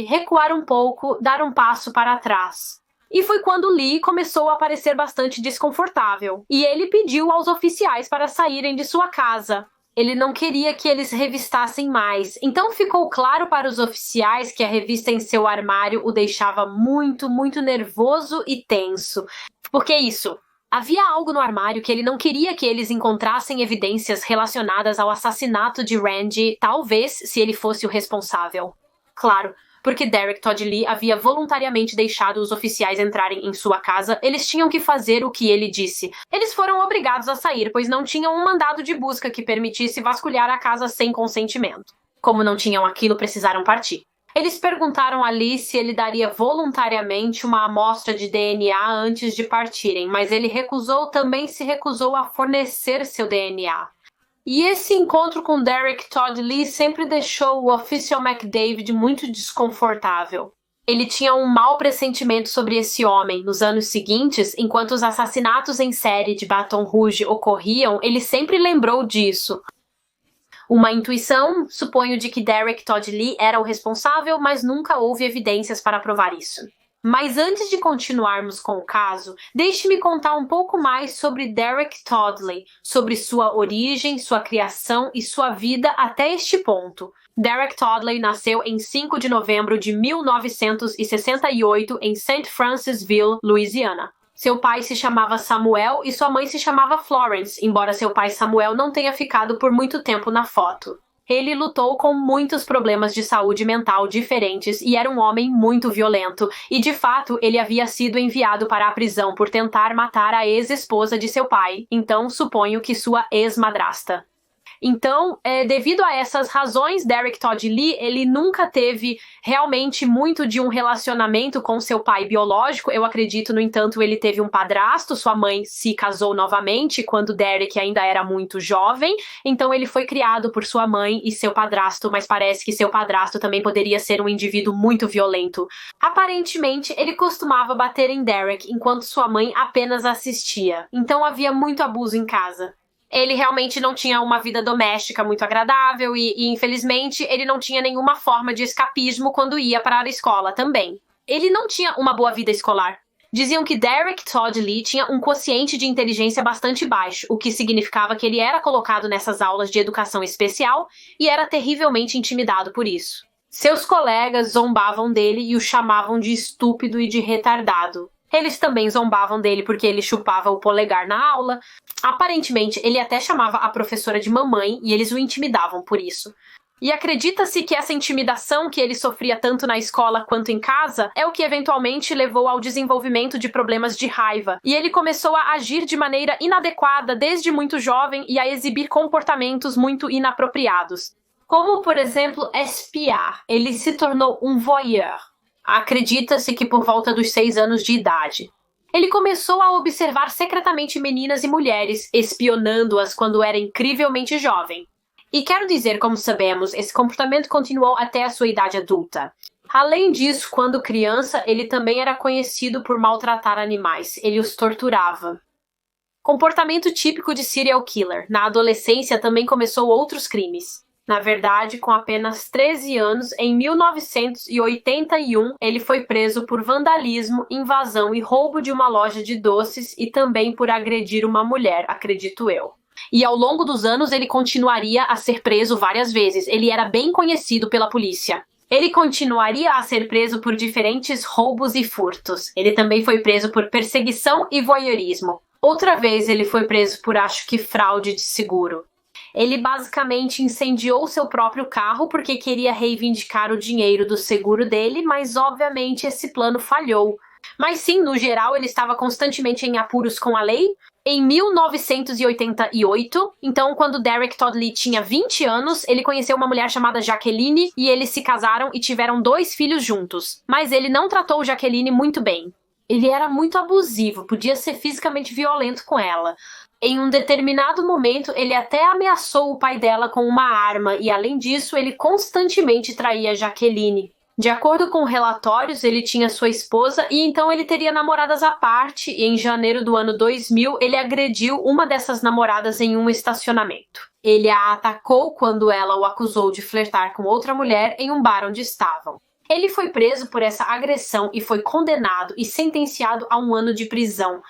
recuar um pouco, dar um passo para trás. E foi quando Lee começou a parecer bastante desconfortável. E ele pediu aos oficiais para saírem de sua casa. Ele não queria que eles revistassem mais. Então ficou claro para os oficiais que a revista em seu armário o deixava muito, muito nervoso e tenso. Por que isso? Havia algo no armário que ele não queria que eles encontrassem evidências relacionadas ao assassinato de Randy, talvez se ele fosse o responsável. Claro, porque Derek Toddley havia voluntariamente deixado os oficiais entrarem em sua casa, eles tinham que fazer o que ele disse. Eles foram obrigados a sair, pois não tinham um mandado de busca que permitisse vasculhar a casa sem consentimento. Como não tinham aquilo, precisaram partir. Eles perguntaram a Lee se ele daria voluntariamente uma amostra de DNA antes de partirem, mas ele também se recusou a fornecer seu DNA. E esse encontro com Derek Toddley sempre deixou o oficial McDavid muito desconfortável. Ele tinha um mau pressentimento sobre esse homem. Nos anos seguintes, enquanto os assassinatos em série de Baton Rouge ocorriam, ele sempre lembrou disso. Uma intuição, suponho, de que Derek Toddley era o responsável, mas nunca houve evidências para provar isso. Mas antes de continuarmos com o caso, deixe-me contar um pouco mais sobre Derek Toddley, sobre sua origem, sua criação e sua vida até este ponto. Derek Toddley nasceu em 5 de novembro de 1968 em St. Francisville, Louisiana. Seu pai se chamava Samuel e sua mãe se chamava Florence, embora seu pai Samuel não tenha ficado por muito tempo na foto. Ele lutou com muitos problemas de saúde mental diferentes e era um homem muito violento. E, de fato, ele havia sido enviado para a prisão por tentar matar a ex-esposa de seu pai, então suponho que sua ex-madrasta. Então, devido a essas razões, Derek Toddley, ele nunca teve realmente muito de um relacionamento com seu pai biológico. Eu acredito, no entanto, ele teve um padrasto, sua mãe se casou novamente quando Derek ainda era muito jovem, então ele foi criado por sua mãe e seu padrasto, mas parece que seu padrasto também poderia ser um indivíduo muito violento. Aparentemente, ele costumava bater em Derek enquanto sua mãe apenas assistia, então havia muito abuso em casa. Ele realmente não tinha uma vida doméstica muito agradável e, infelizmente, ele não tinha nenhuma forma de escapismo quando ia para a escola também. Ele não tinha uma boa vida escolar. Diziam que Derek Toddley tinha um quociente de inteligência bastante baixo, o que significava que ele era colocado nessas aulas de educação especial e era terrivelmente intimidado por isso. Seus colegas zombavam dele e o chamavam de estúpido e de retardado. Eles também zombavam dele porque ele chupava o polegar na aula. Aparentemente, ele até chamava a professora de mamãe e eles o intimidavam por isso. E acredita-se que essa intimidação que ele sofria tanto na escola quanto em casa é o que eventualmente levou ao desenvolvimento de problemas de raiva. E ele começou a agir de maneira inadequada desde muito jovem e a exibir comportamentos muito inapropriados. Como, por exemplo, espiar. Ele se tornou um voyeur. Acredita-se que por volta dos 6 anos de idade. Ele começou a observar secretamente meninas e mulheres, espionando-as quando era incrivelmente jovem. E quero dizer, como sabemos, esse comportamento continuou até a sua idade adulta. Além disso, quando criança, ele também era conhecido por maltratar animais. Ele os torturava. Comportamento típico de serial killer. Na adolescência também começou outros crimes. Na verdade, com apenas 13 anos, em 1981, ele foi preso por vandalismo, invasão e roubo de uma loja de doces e também por agredir uma mulher, acredito eu. E ao longo dos anos ele continuaria a ser preso várias vezes. Ele era bem conhecido pela polícia. Ele continuaria a ser preso por diferentes roubos e furtos. Ele também foi preso por perseguição e voyeurismo. Outra vez ele foi preso por, acho que, fraude de seguro. Ele basicamente incendiou seu próprio carro porque queria reivindicar o dinheiro do seguro dele, mas obviamente esse plano falhou. Mas sim, no geral, ele estava constantemente em apuros com a lei. Em 1988, então quando Derek Todd Lee tinha 20 anos, ele conheceu uma mulher chamada Jacqueline e eles se casaram e tiveram 2 filhos juntos. Mas ele não tratou Jacqueline muito bem. Ele era muito abusivo, podia ser fisicamente violento com ela. Em um determinado momento, ele até ameaçou o pai dela com uma arma e, além disso, ele constantemente traía Jacqueline. De acordo com relatórios, ele tinha sua esposa e então ele teria namoradas à parte e em janeiro do ano 2000 ele agrediu uma dessas namoradas em um estacionamento. Ele a atacou quando ela o acusou de flertar com outra mulher em um bar onde estavam. Ele foi preso por essa agressão e foi condenado e sentenciado a 1 ano de prisão.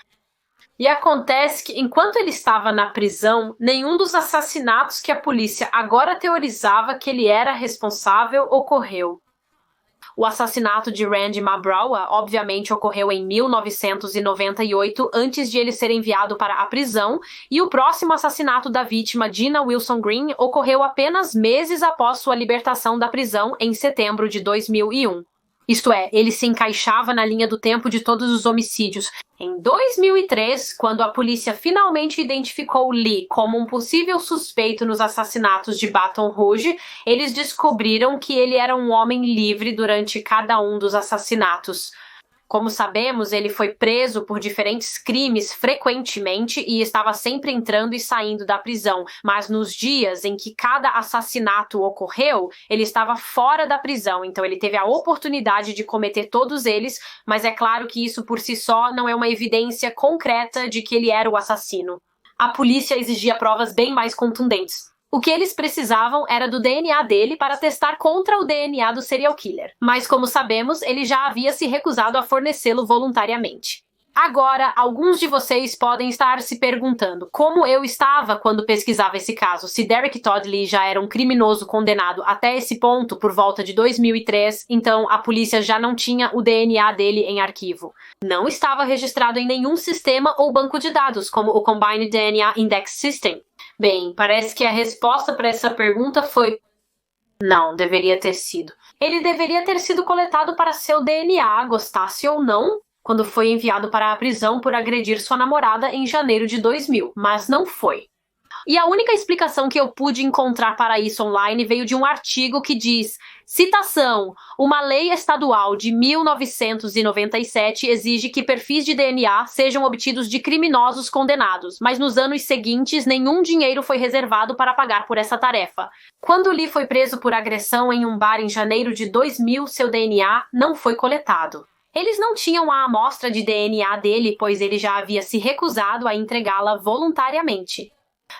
E acontece que, enquanto ele estava na prisão, nenhum dos assassinatos que a polícia agora teorizava que ele era responsável ocorreu. O assassinato de Randy Mabrawa, obviamente, ocorreu em 1998, antes de ele ser enviado para a prisão, e o próximo assassinato da vítima, Gina Wilson Green, ocorreu apenas meses após sua libertação da prisão, em setembro de 2001. Isto é, ele se encaixava na linha do tempo de todos os homicídios. Em 2003, quando a polícia finalmente identificou Lee como um possível suspeito nos assassinatos de Baton Rouge, eles descobriram que ele era um homem livre durante cada um dos assassinatos. Como sabemos, ele foi preso por diferentes crimes frequentemente e estava sempre entrando e saindo da prisão, mas nos dias em que cada assassinato ocorreu, ele estava fora da prisão, então ele teve a oportunidade de cometer todos eles, mas é claro que isso por si só não é uma evidência concreta de que ele era o assassino. A polícia exigia provas bem mais contundentes. O que eles precisavam era do DNA dele para testar contra o DNA do serial killer. Mas, como sabemos, ele já havia se recusado a fornecê-lo voluntariamente. Agora, alguns de vocês podem estar se perguntando como eu estava quando pesquisava esse caso, se Derek Todd Lee já era um criminoso condenado até esse ponto, por volta de 2003, então a polícia já não tinha o DNA dele em arquivo. Não estava registrado em nenhum sistema ou banco de dados, como o Combined DNA Index System. Bem, parece que a resposta para essa pergunta foi: não, deveria ter sido. Ele deveria ter sido coletado para seu DNA, gostasse ou não, quando foi enviado para a prisão por agredir sua namorada em janeiro de 2000, mas não foi. E a única explicação que eu pude encontrar para isso online veio de um artigo que diz, citação, uma lei estadual de 1997 exige que perfis de DNA sejam obtidos de criminosos condenados, mas nos anos seguintes nenhum dinheiro foi reservado para pagar por essa tarefa. Quando Lee foi preso por agressão em um bar em janeiro de 2000, seu DNA não foi coletado. Eles não tinham a amostra de DNA dele, pois ele já havia se recusado a entregá-la voluntariamente.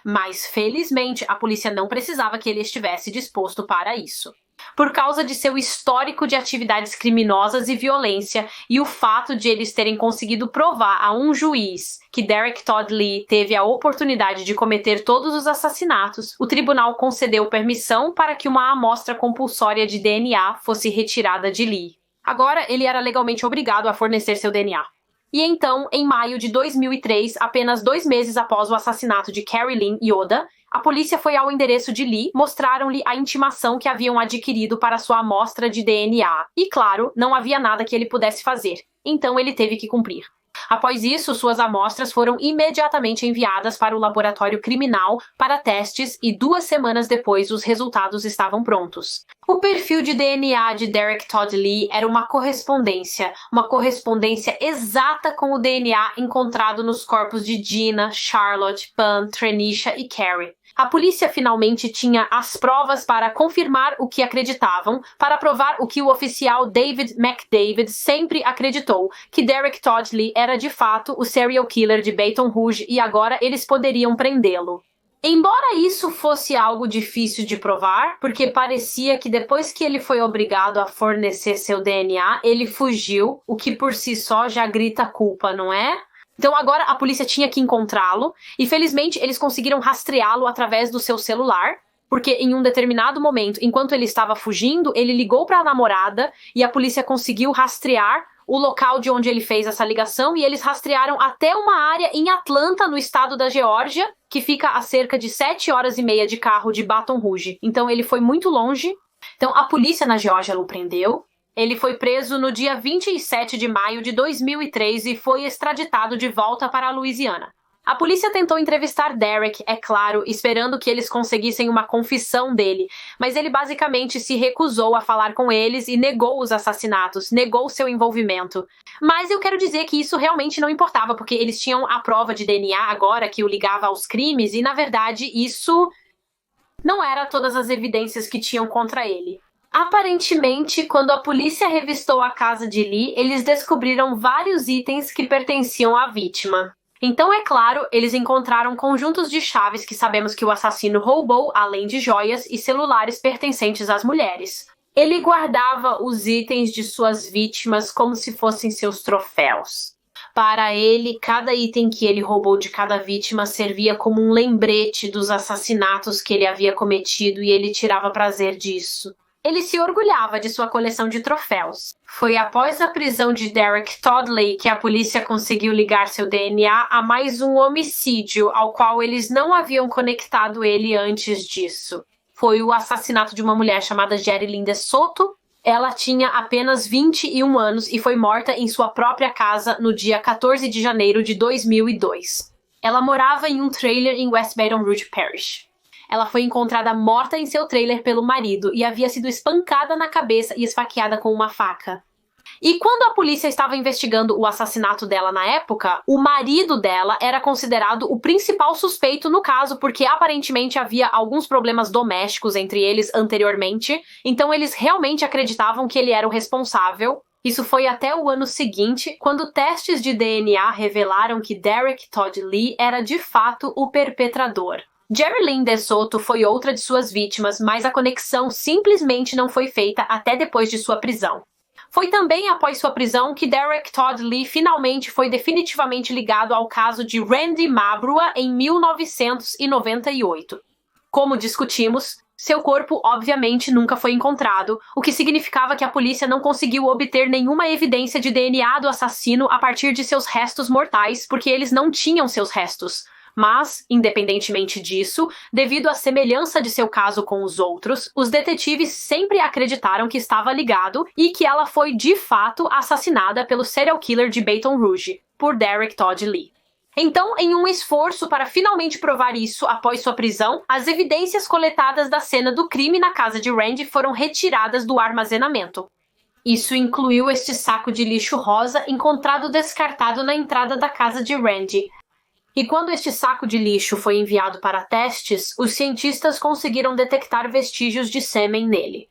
Mas, felizmente, a polícia não precisava que ele estivesse disposto para isso. Por causa de seu histórico de atividades criminosas e violência e o fato de eles terem conseguido provar a um juiz que Derek Todd Lee teve a oportunidade de cometer todos os assassinatos, o tribunal concedeu permissão para que uma amostra compulsória de DNA fosse retirada de Lee. Agora, ele era legalmente obrigado a fornecer seu DNA. E então, em maio de 2003, apenas 2 meses após o assassinato de Carrie Lynn Yoda, a polícia foi ao endereço de Lee, mostraram-lhe a intimação que haviam adquirido para sua amostra de DNA. E, claro, não havia nada que ele pudesse fazer. Então ele teve que cumprir. Após isso, suas amostras foram imediatamente enviadas para o laboratório criminal para testes e 2 semanas depois os resultados estavam prontos. O perfil de DNA de Derek Todd Lee era uma correspondência exata com o DNA encontrado nos corpos de Gina, Charlotte, Pam, Trenisha e Carrie. A polícia finalmente tinha as provas para confirmar o que acreditavam, para provar o que o oficial David McDavid sempre acreditou, que Derek Todd Lee era de fato o serial killer de Baton Rouge e agora eles poderiam prendê-lo. Embora isso fosse algo difícil de provar, porque parecia que depois que ele foi obrigado a fornecer seu DNA, ele fugiu, o que por si só já grita culpa, não é? Então agora a polícia tinha que encontrá-lo, e felizmente eles conseguiram rastreá-lo através do seu celular. porque em um determinado momento, enquanto ele estava fugindo, ele ligou para a namorada e a polícia conseguiu rastrear o local de onde ele fez essa ligação e eles rastrearam até uma área em Atlanta, no estado da Geórgia, que fica a cerca de 7 horas e meia de carro de Baton Rouge. Então ele foi muito longe. Então a polícia na Geórgia o prendeu. Ele foi preso no dia 27 de maio de 2003 e foi extraditado de volta para a Louisiana. A polícia tentou entrevistar Derek, é claro, esperando que eles conseguissem uma confissão dele, mas ele basicamente se recusou a falar com eles e negou os assassinatos, negou seu envolvimento. Mas eu quero dizer que isso realmente não importava, porque eles tinham a prova de DNA agora que o ligava aos crimes e, na verdade, isso não era todas as evidências que tinham contra ele. Aparentemente, quando a polícia revistou a casa de Lee, eles descobriram vários itens que pertenciam à vítima. Então, é claro, eles encontraram conjuntos de chaves que sabemos que o assassino roubou, além de joias e celulares pertencentes às mulheres. Ele guardava os itens de suas vítimas como se fossem seus troféus. Para ele, cada item que ele roubou de cada vítima servia como um lembrete dos assassinatos que ele havia cometido e ele tirava prazer disso. Ele se orgulhava de sua coleção de troféus. Foi após a prisão de Derek Toddley que a polícia conseguiu ligar seu DNA a mais um homicídio ao qual eles não haviam conectado ele antes disso. Foi o assassinato de uma mulher chamada Jerilyn DeSoto. Ela tinha apenas 21 anos e foi morta em sua própria casa no dia 14 de janeiro de 2002. Ela morava em um trailer em West Baton Rouge Parish. Ela foi encontrada morta em seu trailer pelo marido e havia sido espancada na cabeça e esfaqueada com uma faca. E quando a polícia estava investigando o assassinato dela na época, o marido dela era considerado o principal suspeito no caso, porque aparentemente havia alguns problemas domésticos entre eles anteriormente, então eles realmente acreditavam que ele era o responsável. Isso foi até o ano seguinte, quando testes de DNA revelaram que Derek Todd Lee era de fato o perpetrador. Jerilyn DeSoto foi outra de suas vítimas, mas a conexão simplesmente não foi feita até depois de sua prisão. Foi também após sua prisão que Derek Todd Lee finalmente foi definitivamente ligado ao caso de Randy Mabrua em 1998. Como discutimos, seu corpo obviamente nunca foi encontrado, o que significava que a polícia não conseguiu obter nenhuma evidência de DNA do assassino a partir de seus restos mortais, porque eles não tinham seus restos. Mas, independentemente disso, devido à semelhança de seu caso com os outros, os detetives sempre acreditaram que estava ligado e que ela foi de fato assassinada pelo serial killer de Baton Rouge, por Derek Todd Lee. Então, em um esforço para finalmente provar isso após sua prisão, as evidências coletadas da cena do crime na casa de Randy foram retiradas do armazenamento. Isso incluiu este saco de lixo rosa encontrado descartado na entrada da casa de Randy. E quando este saco de lixo foi enviado para testes, os cientistas conseguiram detectar vestígios de sêmen nele.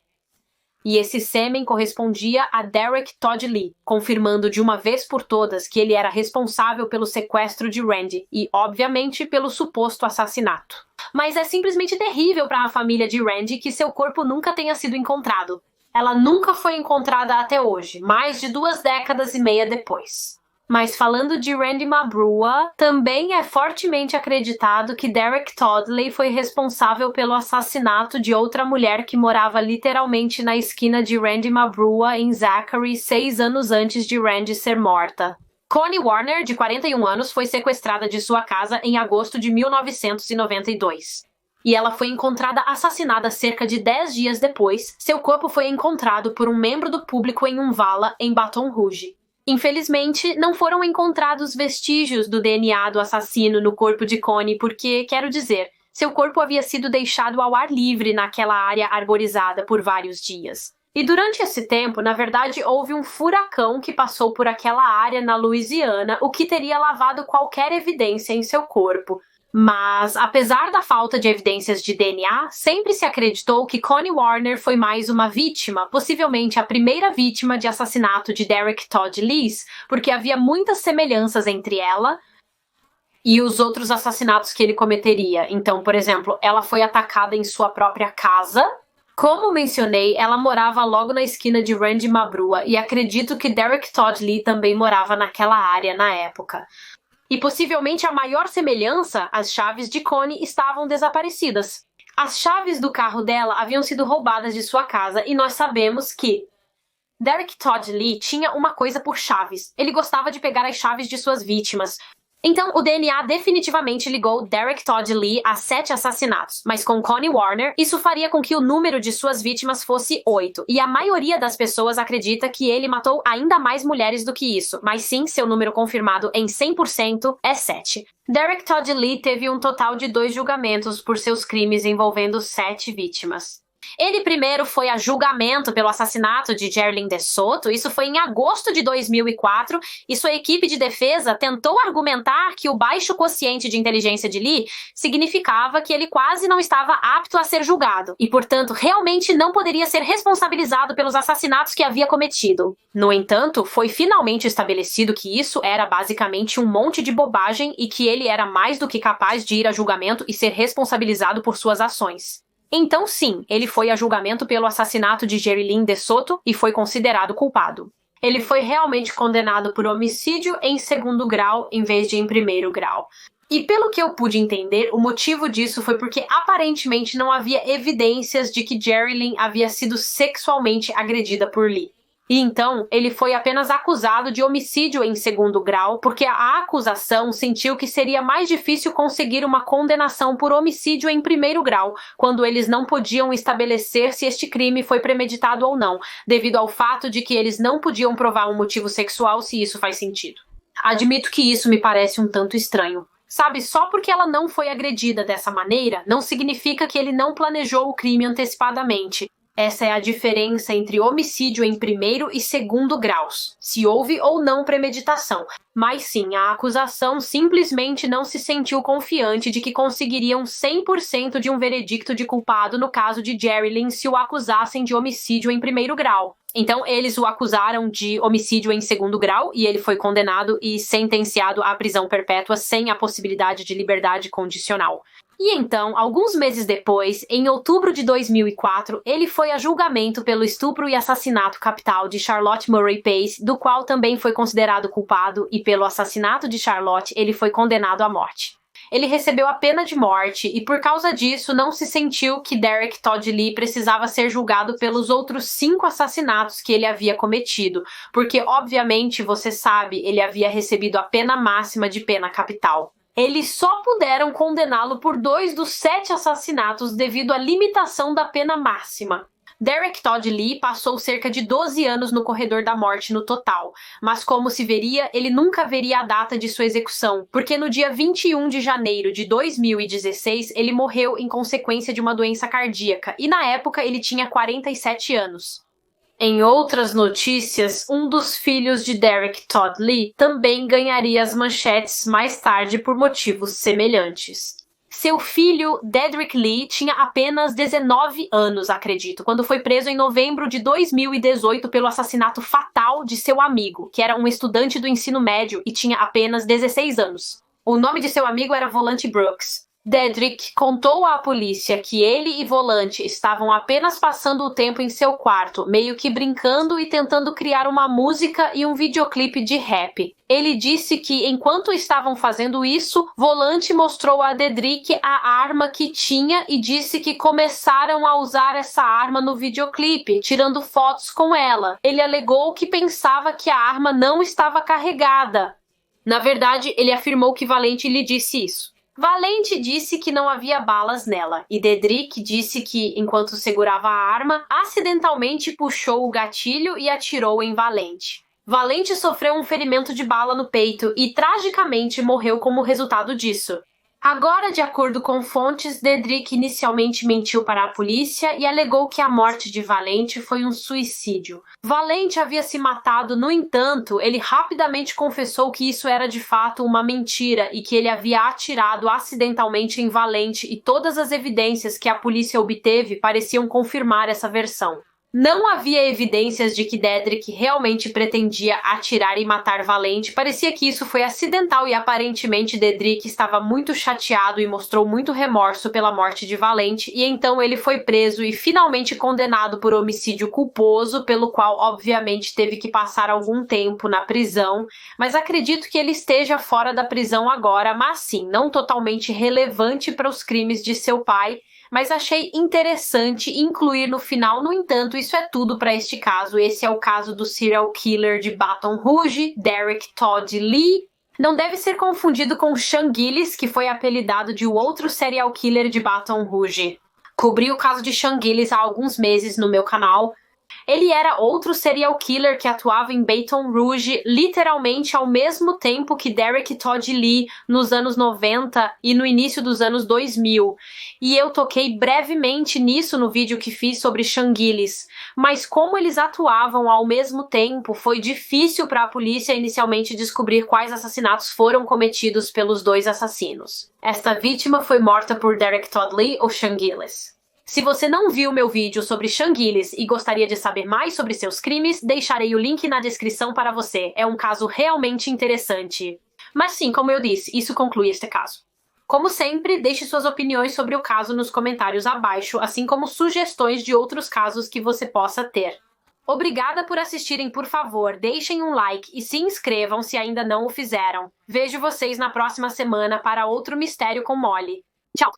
E esse sêmen correspondia a Derek Todd Lee, confirmando de uma vez por todas que ele era responsável pelo sequestro de Randy e, obviamente, pelo suposto assassinato. Mas é simplesmente terrível para a família de Randy que seu corpo nunca tenha sido encontrado. Ela nunca foi encontrada até hoje, mais de 2 décadas e meia depois. Mas falando de Randy Mabrua, também é fortemente acreditado que Derek Toddley foi responsável pelo assassinato de outra mulher que morava literalmente na esquina de Randy Mabrua em Zachary 6 anos antes de Randy ser morta. Connie Warner, de 41 anos, foi sequestrada de sua casa em agosto de 1992. E ela foi encontrada assassinada cerca de 10 dias depois. Seu corpo foi encontrado por um membro do público em um vala em Baton Rouge. Infelizmente, não foram encontrados vestígios do DNA do assassino no corpo de Connie porque, quero dizer, seu corpo havia sido deixado ao ar livre naquela área arborizada por vários dias. E durante esse tempo, na verdade, houve um furacão que passou por aquela área na Louisiana, o que teria lavado qualquer evidência em seu corpo. Mas, apesar da falta de evidências de DNA, sempre se acreditou que Connie Warner foi mais uma vítima, possivelmente a primeira vítima de assassinato de Derek Todd Lee, porque havia muitas semelhanças entre ela e os outros assassinatos que ele cometeria. Então, por exemplo, ela foi atacada em sua própria casa. Como mencionei, ela morava logo na esquina de Randy Mabrua e acredito que Derek Todd Lee também morava naquela área na época. E possivelmente a maior semelhança, as chaves de Connie estavam desaparecidas. As chaves do carro dela haviam sido roubadas de sua casa e nós sabemos que Derek Todd Lee tinha uma coisa por chaves. Ele gostava de pegar as chaves de suas vítimas. Então, o DNA definitivamente ligou Derek Todd Lee a 7 assassinatos, mas com Connie Warner, isso faria com que o número de suas vítimas fosse 8, e a maioria das pessoas acredita que ele matou ainda mais mulheres do que isso, mas sim, seu número confirmado em 100% é 7. Derek Todd Lee teve um total de 2 julgamentos por seus crimes envolvendo 7 vítimas. Ele primeiro foi a julgamento pelo assassinato de Jerilyn DeSoto, isso foi em agosto de 2004, e sua equipe de defesa tentou argumentar que o baixo quociente de inteligência de Lee significava que ele quase não estava apto a ser julgado, e portanto realmente não poderia ser responsabilizado pelos assassinatos que havia cometido. No entanto, foi finalmente estabelecido que isso era basicamente um monte de bobagem e que ele era mais do que capaz de ir a julgamento e ser responsabilizado por suas ações. Então sim, ele foi a julgamento pelo assassinato de Jerilyn DeSoto e foi considerado culpado. Ele foi realmente condenado por homicídio em 2º grau em vez de em 1º grau. E pelo que eu pude entender, o motivo disso foi porque aparentemente não havia evidências de que Jerilyn havia sido sexualmente agredida por Lee. E então, ele foi apenas acusado de homicídio em 2º grau, porque a acusação sentiu que seria mais difícil conseguir uma condenação por homicídio em 1º grau, quando eles não podiam estabelecer se este crime foi premeditado ou não, devido ao fato de que eles não podiam provar um motivo sexual, se isso faz sentido. Admito que isso me parece um tanto estranho. Sabe, só porque ela não foi agredida dessa maneira, não significa que ele não planejou o crime antecipadamente. Essa é a diferença entre homicídio em 1º e 2º graus, se houve ou não premeditação. Mas sim, a acusação simplesmente não se sentiu confiante de que conseguiriam 100% de um veredicto de culpado no caso de Jerilyn se o acusassem de homicídio em 1º grau. Então, eles o acusaram de homicídio em 2º grau e ele foi condenado e sentenciado à prisão perpétua sem a possibilidade de liberdade condicional. E então, alguns meses depois, em outubro de 2004, ele foi a julgamento pelo estupro e assassinato capital de Charlotte Murray Pace, do qual também foi considerado culpado, e pelo assassinato de Charlotte, ele foi condenado à morte. Ele recebeu a pena de morte e, por causa disso, não se sentiu que Derek Todd Lee precisava ser julgado pelos outros 5 assassinatos que ele havia cometido, porque, obviamente, você sabe, ele havia recebido a pena máxima de pena capital. Eles só puderam condená-lo por 2 dos 7 assassinatos devido à limitação da pena máxima. Derek Todd Lee passou cerca de 12 anos no corredor da morte no total, mas como se veria, ele nunca veria a data de sua execução, porque no dia 21 de janeiro de 2016 ele morreu em consequência de uma doença cardíaca, e na época ele tinha 47 anos. Em outras notícias, um dos filhos de Derek Todd Lee também ganharia as manchetes mais tarde por motivos semelhantes. Seu filho, Dedrick Lee, tinha apenas 19 anos, acredito, quando foi preso em novembro de 2018 pelo assassinato fatal de seu amigo, que era um estudante do ensino médio e tinha apenas 16 anos. O nome de seu amigo era Volante Brooks. Dedrick contou à polícia que ele e Volante estavam apenas passando o tempo em seu quarto, meio que brincando e tentando criar uma música e um videoclipe de rap. Ele disse que, enquanto estavam fazendo isso, Volante mostrou a Dedrick a arma que tinha e disse que começaram a usar essa arma no videoclipe, tirando fotos com ela. Ele alegou que pensava que a arma não estava carregada. Na verdade, ele afirmou que Valente lhe disse isso. Valente disse que não havia balas nela, e Dedrick disse que, enquanto segurava a arma, acidentalmente puxou o gatilho e atirou em Valente. Valente sofreu um ferimento de bala no peito e, tragicamente, morreu como resultado disso. Agora, de acordo com fontes, Dedrick inicialmente mentiu para a polícia e alegou que a morte de Valente foi um suicídio. Valente havia se matado, no entanto, ele rapidamente confessou que isso era de fato uma mentira e que ele havia atirado acidentalmente em Valente, e todas as evidências que a polícia obteve pareciam confirmar essa versão. Não havia evidências de que Dedrick realmente pretendia atirar e matar Valente. Parecia que isso foi acidental e aparentemente Dedrick estava muito chateado e mostrou muito remorso pela morte de Valente, e então ele foi preso e finalmente condenado por homicídio culposo, pelo qual obviamente teve que passar algum tempo na prisão, mas acredito que ele esteja fora da prisão agora, mas sim, não totalmente relevante para os crimes de seu pai, mas achei interessante incluir no final. No entanto, isso é tudo para este caso. Esse é o caso do serial killer de Baton Rouge, Derek Todd Lee. Não deve ser confundido com Sean Gillis, que foi apelidado de outro serial killer de Baton Rouge. Cobri o caso de Sean Gillis há alguns meses no meu canal. Ele era outro serial killer que atuava em Baton Rouge literalmente ao mesmo tempo que Derek Todd Lee nos anos 90 e no início dos anos 2000. E eu toquei brevemente nisso no vídeo que fiz sobre Sean Gillis. Mas como eles atuavam ao mesmo tempo, foi difícil para a polícia inicialmente descobrir quais assassinatos foram cometidos pelos dois assassinos. Esta vítima foi morta por Derek Todd Lee ou Sean Gillis. Se você não viu meu vídeo sobre Sean Gillis e gostaria de saber mais sobre seus crimes, deixarei o link na descrição para você. É um caso realmente interessante. Mas sim, como eu disse, isso conclui este caso. Como sempre, deixe suas opiniões sobre o caso nos comentários abaixo, assim como sugestões de outros casos que você possa ter. Obrigada por assistirem, por favor, deixem um like e se inscrevam se ainda não o fizeram. Vejo vocês na próxima semana para outro Mistério com Molly. Tchau!